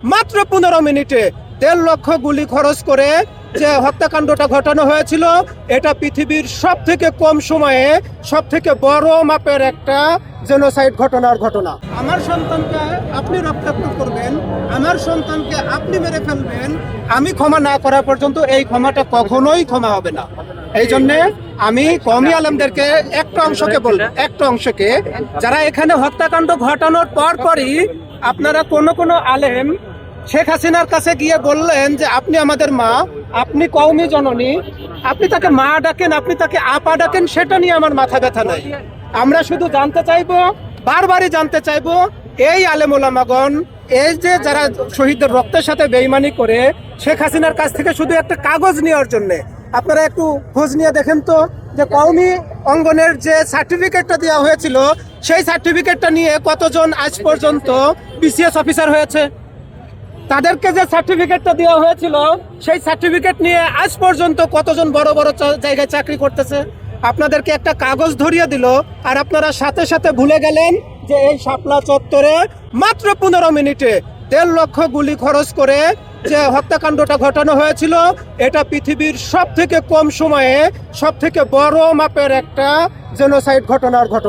মাত্র 15 মিনিটে 1.5 লক্ষ গুলি খরচ করে যে হত্যাকাণ্ডটা ঘটানো হয়েছিল, এটা পৃথিবীর সব থেকে কম সময়ে সব থেকে বড় মাপের একটা জেনোসাইড ঘটনার ঘটনা। আমার সন্তানকে আপনি রক্তাক্ত করবেন, আমার সন্তানকে আপনি মেরে ফেলবেন, আমি ক্ষমা না করা পর্যন্ত এই ক্ষমাটা কখনোই ক্ষমা হবে না। এই জন্যে আমি কওমি আলেমদেরকে একটা অংশকে যারা এখানে হত্যাকাণ্ড ঘটানোর পরই আপনারা কোনো আলেম শেখ হাসিনার কাছে গিয়ে বললেন যে আপনি আমাদের মা, আপনি কওমি জননী, আপনি তাকে মা ডাকেন, আপনি তাকে আপা ডাকেন, সেটা নিয়ে আমার মাথা ব্যথা নাই। আমরা শুধু জানতে চাইবো, বারবারই জানতে চাইবো, এই আলেম ওলামাগণ এই যে যারা শহীদদের রক্তের সাথে বেইমানি করে শেখ হাসিনার কাছ থেকে শুধু একটা কাগজ নেওয়ার জন্য, আপনারা একটু খোঁজ নিয়ে দেখেন তো যে কওমি অঙ্গনের যে সার্টিফিকেটটা দেওয়া হয়েছিল, সেই সার্টিফিকেটটা নিয়ে কতজন আজ পর্যন্ত বিসিএস অফিসার হয়েছে। তাদেরকে যে সার্টিফিকেটটা দেওয়া হয়েছিল, সেই সার্টিফিকেট নিয়ে আজ পর্যন্ত কতজন বড় বড় জায়গায় চাকরি করতেছে। আপনাদেরকে একটা কাগজ ধরিয়ে দিল, আর আপনারা সাথে সাথে ভুলে গেলেন যে এই শাপলা চত্বরে মাত্র 15 মিনিটে 1.5 লক্ষ গুলি খরচ করে যে হত্যাকাণ্ডটা ঘটানো হয়েছিল, এটা পৃথিবীর সব থেকে কম সময়ে সব থেকে বড় মাপের একটা জেনোসাইড ঘটনার ঘটনা।